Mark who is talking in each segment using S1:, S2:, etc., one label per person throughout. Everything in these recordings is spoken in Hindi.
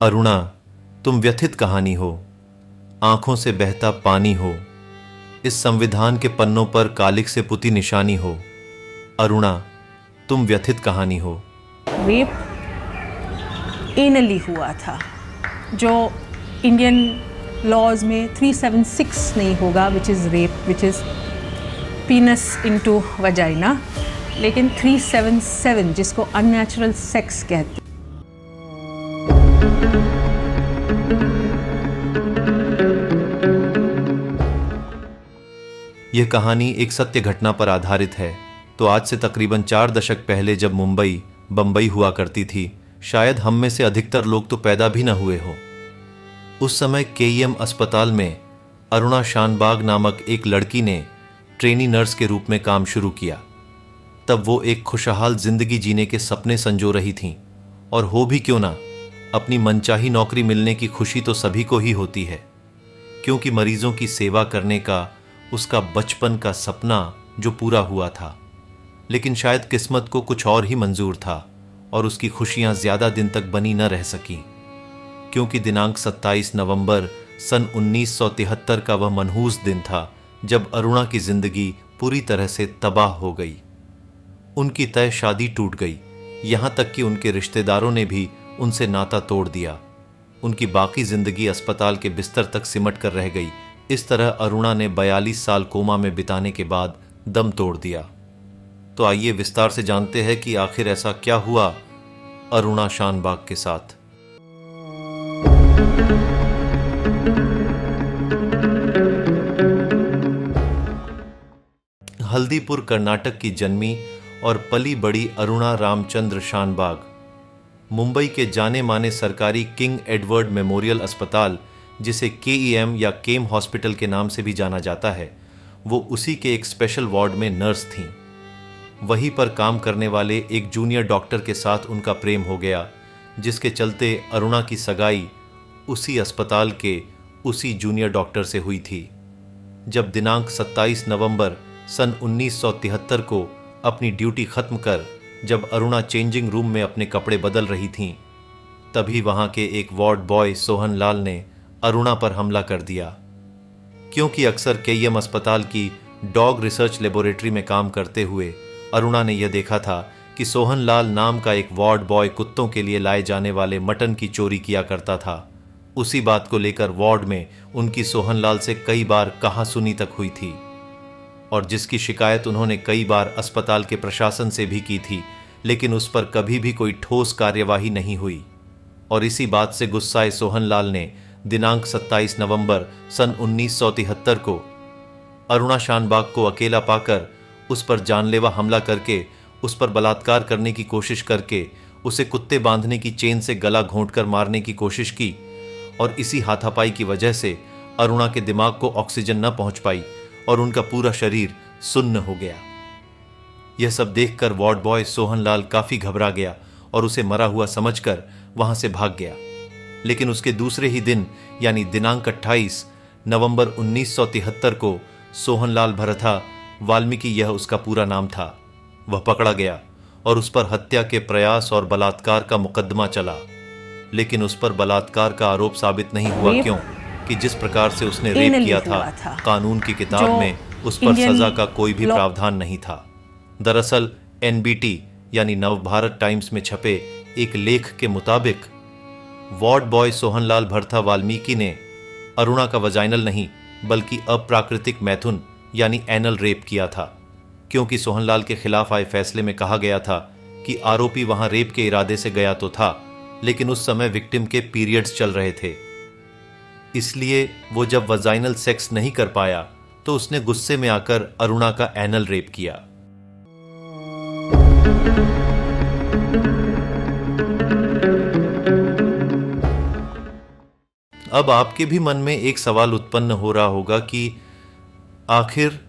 S1: अरुणा, तुम व्यथित कहानी हो, आंखों से बहता पानी हो, इस संविधान के पन्नों पर कालिक से पुती निशानी हो। अरुणा, तुम व्यथित कहानी हो।
S2: रेप एनली हुआ था, जो इंडियन लॉज में 376 नहीं होगा, which is rape, which is पीनस into vagina, लेकिन 377 जिसको अननेचुरल सेक्स कहते हैं।
S1: यह कहानी एक सत्य घटना पर आधारित है। तो आज से तकरीबन 4 दशक पहले जब मुंबई बंबई हुआ करती थी, शायद हम में से अधिकतर लोग तो पैदा भी न हुए हो। उस समय केईएम अस्पताल में अरुणा शानबाग नामक एक लड़की ने ट्रेनी नर्स के रूप में काम शुरू किया। तब वो एक खुशहाल जिंदगी जीने के सपने संजो रही थीं, और हो भी क्यों ना, अपनी मनचाही नौकरी मिलने की खुशी तो सभी को ही होती है, क्योंकि मरीजों की सेवा करने का उसका बचपन का सपना जो पूरा हुआ था। लेकिन शायद किस्मत को कुछ और ही मंजूर था और उसकी खुशियां ज्यादा दिन तक बनी न रह सकी, क्योंकि दिनांक 27 नवंबर सन 1973 का वह मनहूस दिन था जब अरुणा की जिंदगी पूरी तरह से तबाह हो गई। उनकी तय शादी टूट गई, यहां तक कि उनके रिश्तेदारों ने भी उनसे नाता तोड़ दिया। उनकी बाकी जिंदगी अस्पताल के बिस्तर तक सिमट कर रह गई। इस तरह अरुणा ने 42 साल कोमा में बिताने के बाद दम तोड़ दिया। तो आइए विस्तार से जानते हैं कि आखिर ऐसा क्या हुआ अरुणा शानबाग के साथ। हल्दीपुर कर्नाटक की जन्मी और पली बड़ी अरुणा रामचंद्र शानबाग मुंबई के जाने माने सरकारी किंग एडवर्ड मेमोरियल अस्पताल, जिसे केईएम या केम हॉस्पिटल के नाम से भी जाना जाता है, वो उसी के एक स्पेशल वार्ड में नर्स थीं। वहीं पर काम करने वाले एक जूनियर डॉक्टर के साथ उनका प्रेम हो गया, जिसके चलते अरुणा की सगाई उसी अस्पताल के उसी जूनियर डॉक्टर से हुई थी। जब दिनांक 27 नवंबर सन 1973 को अपनी ड्यूटी खत्म कर जब अरुणा चेंजिंग रूम में अपने कपड़े बदल रही थीं, तभी वहां के एक वार्ड बॉय सोहन लाल ने अरुणा पर हमला कर दिया। क्योंकि अक्सर केईएम अस्पताल की डॉग रिसर्च लेबोरेटरी में काम करते हुए अरुणा ने यह देखा था कि सोहन लाल नाम का एक वार्ड बॉय कुत्तों के लिए लाए जाने वाले मटन की चोरी किया करता था। उसी बात को लेकर वार्ड में उनकी सोहन लाल से कई बार कहासुनी तक हुई थी, और जिसकी शिकायत उन्होंने कई बार अस्पताल के प्रशासन से भी की थी, लेकिन उस पर कभी भी कोई ठोस कार्यवाही नहीं हुई। और इसी बात से गुस्साए सोहन लाल ने दिनांक 27 नवंबर सन 1973 को अरुणा शानबाग को अकेला पाकर उस पर जानलेवा हमला करके, उस पर बलात्कार करने की कोशिश करके, उसे कुत्ते बांधने की चेन से गला घोंटकर मारने की कोशिश की। और इसी हाथापाई की वजह से अरुणा के दिमाग को ऑक्सीजन न पहुंच पाई और उनका पूरा शरीर सुन्न हो गया। यह सब देखकर वार्ड बॉय सोहन लाल काफी घबरा गया और उसे मरा हुआ समझकर वहां से भाग गया। लेकिन उसके दूसरे ही दिन यानी दिनांक 28 नवंबर 1973 को सोहनलाल भरथा वाल्मीकि, यह उसका पूरा नाम था, वह पकड़ा गया और उस पर हत्या के प्रयास और बलात्कार का मुकदमा चला। लेकिन उस पर बलात्कार का आरोप साबित नहीं हुआ, क्यों कि जिस प्रकार से उसने रेप किया था, कानून की किताब में उस पर सजा का कोई भी प्रावधान नहीं था। दरअसल एनबीटी यानी नवभारत टाइम्स में छपे एक लेख के मुताबिक वार्ड बॉय सोहनलाल भरथा वाल्मीकि ने अरुणा का वजाइनल नहीं बल्कि अप्राकृतिक मैथुन यानी एनल रेप किया था, क्योंकि सोहनलाल के खिलाफ आए फैसले में कहा गया था कि आरोपी वहां रेप के इरादे से गया तो था, लेकिन उस समय विक्टिम के पीरियड्स चल रहे थे, इसलिए वो जब वजाइनल सेक्स नहीं कर पाया तो उसने गुस्से में आकर अरुणा का एनल रेप किया। अब आपके भी मन में एक सवाल उत्पन्न हो रहा होगा कि आखिर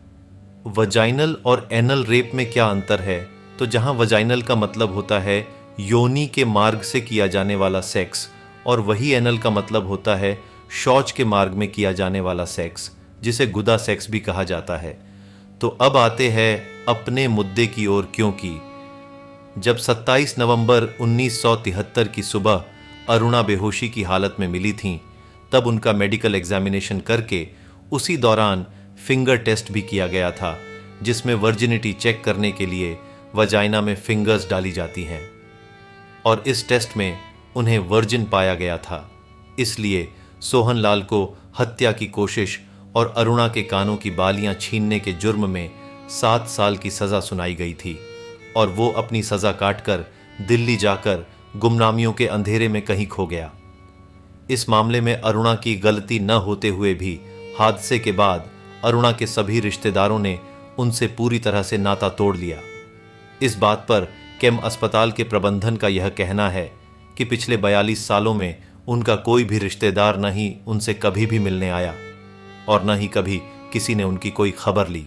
S1: वजाइनल और एनल रेप में क्या अंतर है। तो जहां वजाइनल का मतलब होता है योनि के मार्ग से किया जाने वाला सेक्स, और वही एनल का मतलब होता है शौच के मार्ग में किया जाने वाला सेक्स, जिसे गुदा सेक्स भी कहा जाता है। तो अब आते हैं अपने मुद्दे की ओर, क्योंकि जब 27 नवंबर 1973 की सुबह अरुणा बेहोशी की हालत में मिली थीं, तब उनका मेडिकल एग्जामिनेशन करके उसी दौरान फिंगर टेस्ट भी किया गया था, जिसमें वर्जिनिटी चेक करने के लिए वजाइना में फिंगर्स डाली जाती हैं, और इस टेस्ट में उन्हें वर्जिन पाया गया था। इसलिए सोहनलाल को हत्या की कोशिश और अरुणा के कानों की बालियां छीनने के जुर्म में 7 साल की सजा सुनाई गई थी, और वो अपनी सजा काटकर दिल्ली जाकर गुमनामियों के अंधेरे में कहीं खो गया। इस मामले में अरुणा की गलती न होते हुए भी हादसे के बाद अरुणा के सभी रिश्तेदारों ने उनसे पूरी तरह से नाता तोड़ लिया। इस बात पर केम अस्पताल के प्रबंधन का यह कहना है कि पिछले 42 सालों में उनका कोई भी रिश्तेदार न ही उनसे कभी भी मिलने आया और न ही कभी किसी ने उनकी कोई खबर ली।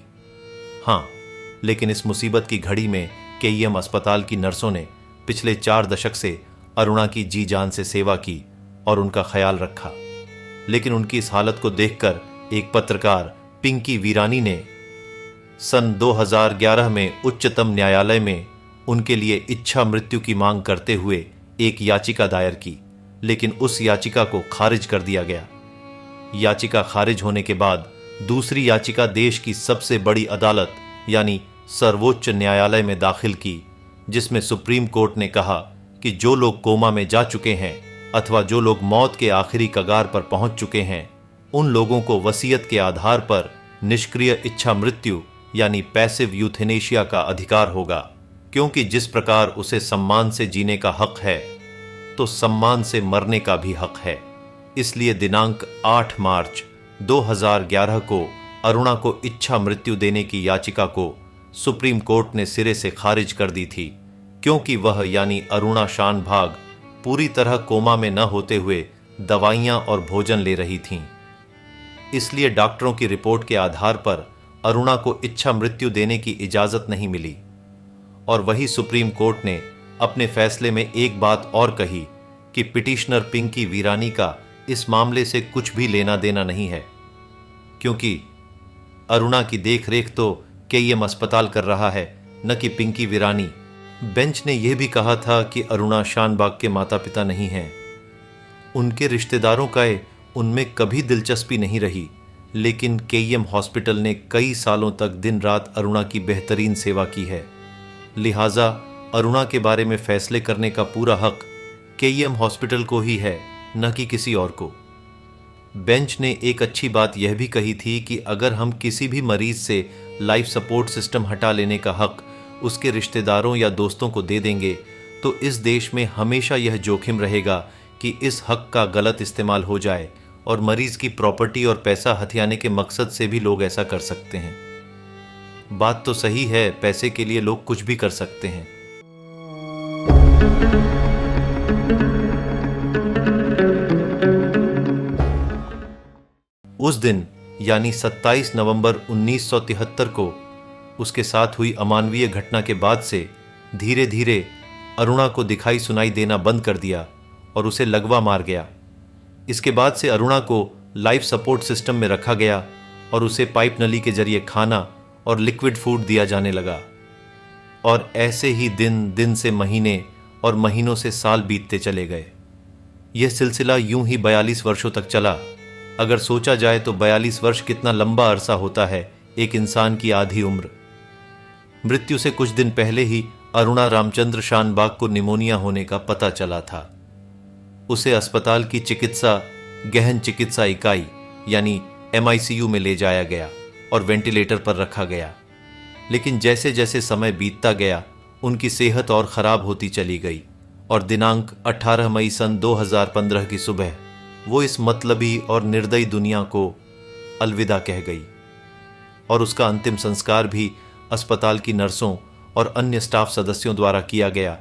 S1: हाँ, लेकिन इस मुसीबत की घड़ी में केईएम अस्पताल की नर्सों ने पिछले 4 दशक से अरुणा की जी जान से सेवा की और उनका ख्याल रखा। लेकिन उनकी इस हालत को देखकर एक पत्रकार पिंकी वीरानी ने सन 2011 में उच्चतम न्यायालय में उनके लिए इच्छा मृत्यु की मांग करते हुए एक याचिका दायर की, लेकिन उस याचिका को खारिज कर दिया गया। याचिका खारिज होने के बाद दूसरी याचिका देश की सबसे बड़ी अदालत यानी सर्वोच्च न्यायालय में दाखिल की, जिसमें सुप्रीम कोर्ट ने कहा कि जो लोग कोमा में जा चुके हैं अथवा जो लोग मौत के आखिरी कगार पर पहुंच चुके हैं, उन लोगों को वसीयत के आधार पर निष्क्रिय इच्छा मृत्यु यानी पैसिव यूथेनेशिया का अधिकार होगा, क्योंकि जिस प्रकार उसे सम्मान से जीने का हक है तो सम्मान से मरने का भी हक है। इसलिए दिनांक 8 मार्च 2011 को अरुणा को इच्छा मृत्यु देने की याचिका को सुप्रीम कोर्ट ने सिरे से खारिज कर दी थी, क्योंकि वह यानी अरुणा शानभाग पूरी तरह कोमा में न होते हुए दवाइयां और भोजन ले रही थीं। इसलिए डॉक्टरों की रिपोर्ट के आधार पर अरुणा को इच्छा मृत्यु देने की इजाजत नहीं मिली। और वही सुप्रीम कोर्ट ने अपने फैसले में एक बात और कही कि पिटिशनर पिंकी वीरानी का इस मामले से कुछ भी लेना देना नहीं है, क्योंकि अरुणा की देखरेख तो केईएम अस्पताल कर रहा है, न कि पिंकी वीरानी। बेंच ने यह भी कहा था कि अरुणा शानबाग के माता पिता नहीं हैं। उनके रिश्तेदारों का उनमें कभी दिलचस्पी नहीं रही, लेकिन केईएम हॉस्पिटल ने कई सालों तक दिन रात अरुणा की बेहतरीन सेवा की है। लिहाजा अरुणा के बारे में फैसले करने का पूरा हक केईएम हॉस्पिटल को ही है, न कि किसी और को। बेंच ने एक अच्छी बात यह भी कही थी कि अगर हम किसी भी मरीज से लाइफ सपोर्ट सिस्टम हटा लेने का हक उसके रिश्तेदारों या दोस्तों को दे देंगे, तो इस देश में हमेशा यह जोखिम रहेगा कि इस हक का गलत इस्तेमाल हो जाए और मरीज की प्रॉपर्टी और पैसा हथियाने के मकसद से भी लोग ऐसा कर सकते हैं। बात तो सही है, पैसे के लिए लोग कुछ भी कर सकते हैं। उस दिन यानी 27 नवंबर 1973 को उसके साथ हुई अमानवीय घटना के बाद से धीरे धीरे अरुणा को दिखाई सुनाई देना बंद कर दिया और उसे लगवा मार गया। इसके बाद से अरुणा को लाइफ सपोर्ट सिस्टम में रखा गया और उसे पाइप नली के जरिए खाना और लिक्विड फूड दिया जाने लगा। और ऐसे ही दिन दिन से महीने और महीनों से साल बीतते चले गए। यह सिलसिला यूं ही 42 वर्षों तक चला। अगर सोचा जाए तो 42 वर्ष कितना लंबा अरसा होता है एक इंसान की आधी उम्र। मृत्यु से कुछ दिन पहले ही अरुणा रामचंद्र शानबाग को निमोनिया होने का पता चला था। उसे अस्पताल की चिकित्सा गहन चिकित्सा इकाई यानी MICU में ले जाया गया और वेंटिलेटर पर रखा गया। लेकिन जैसे जैसे समय बीतता गया उनकी सेहत और खराब होती चली गई और दिनांक 18 मई सन 2015 की सुबह वो इस मतलबी और निर्दयी दुनिया को अलविदा कह गई। और उसका अंतिम संस्कार भी अस्पताल की नर्सों और अन्य स्टाफ सदस्यों द्वारा किया गया,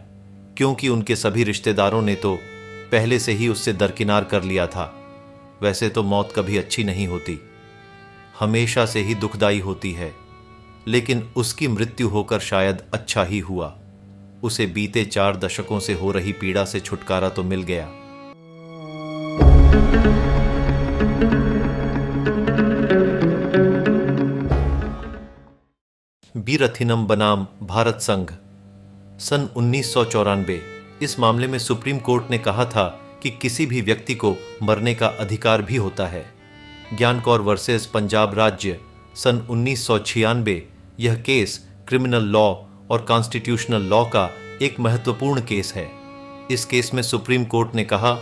S1: क्योंकि उनके सभी रिश्तेदारों ने तो पहले से ही उससे दरकिनार कर लिया था। वैसे तो मौत कभी अच्छी नहीं होती, हमेशा से ही दुखदाई होती है, लेकिन उसकी मृत्यु होकर शायद अच्छा ही हुआ। उसे बीते 4 दशकों से हो रही पीड़ा से छुटकारा तो मिल गया। वीरथिनम बनाम भारत संघ सन 1994। इस मामले में सुप्रीम कोर्ट ने कहा था कि कि किसी भी व्यक्ति को मरने का अधिकार भी होता है। ज्ञान कौर वर्सेस पंजाब राज्य सन 1996 यह केस क्रिमिनल लॉ और कॉन्स्टिट्यूशनल लॉ का एक महत्वपूर्ण केस है। इस केस में सुप्रीम कोर्ट ने कहा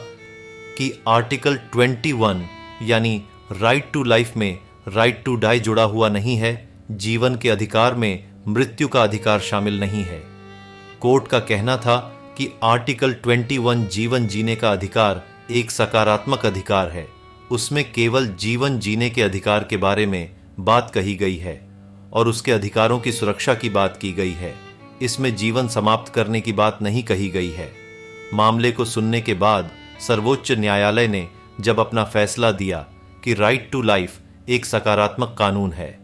S1: कि आर्टिकल 21 यानी राइट टू लाइफ में राइट टू डाई जुड़ा हुआ नहीं है, जीवन के अधिकार में मृत्यु का अधिकार शामिल नहीं है। कोर्ट का कहना था कि आर्टिकल 21 जीवन जीने का अधिकार एक सकारात्मक अधिकार है, उसमें केवल जीवन जीने के अधिकार के बारे में बात कही गई है और उसके अधिकारों की सुरक्षा की बात की गई है। इसमें जीवन समाप्त करने की बात नहीं कही गई है। मामले को सुनने के बाद सर्वोच्च न्यायालय ने जब अपना फैसला दिया कि राइट टू लाइफ एक सकारात्मक कानून है,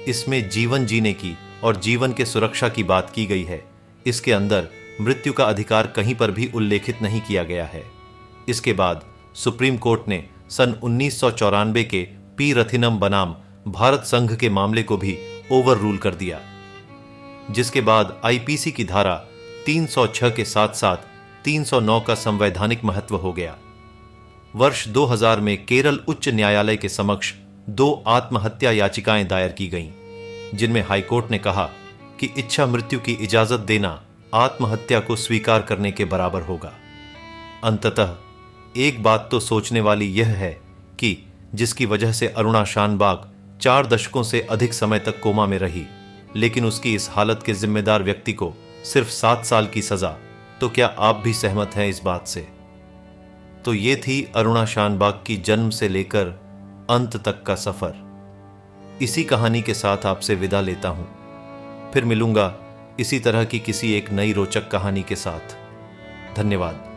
S1: इसमें जीवन जीने की और जीवन के सुरक्षा की बात की गई है, इसके अंदर मृत्यु का अधिकार कहीं पर भी उल्लेखित नहीं किया गया है। इसके बाद सुप्रीम कोर्ट ने सन 1994 के पी रथिनम बनाम भारत संघ के मामले को भी ओवर रूल कर दिया, जिसके बाद आईपीसी की धारा 306 के साथ साथ 309 का संवैधानिक महत्व हो गया। वर्ष 2000 में केरल उच्च न्यायालय के समक्ष 2 आत्महत्या याचिकाएं दायर की गईं, जिनमें हाईकोर्ट ने कहा कि इच्छा मृत्यु की इजाजत देना आत्महत्या को स्वीकार करने के बराबर होगा। अंततः एक बात तो सोचने वाली यह है कि जिसकी वजह से अरुणा शानबाग 4 दशकों से अधिक समय तक कोमा में रही, लेकिन उसकी इस हालत के जिम्मेदार व्यक्ति को सिर्फ 7 साल की सजा, तो क्या आप भी सहमत हैं इस बात से? तो ये थी अरुणा शानबाग की जन्म से लेकर अंत तक का सफर। इसी कहानी के साथ आपसे विदा लेता हूं। फिर मिलूंगा इसी तरह की किसी एक नई रोचक कहानी के साथ। धन्यवाद।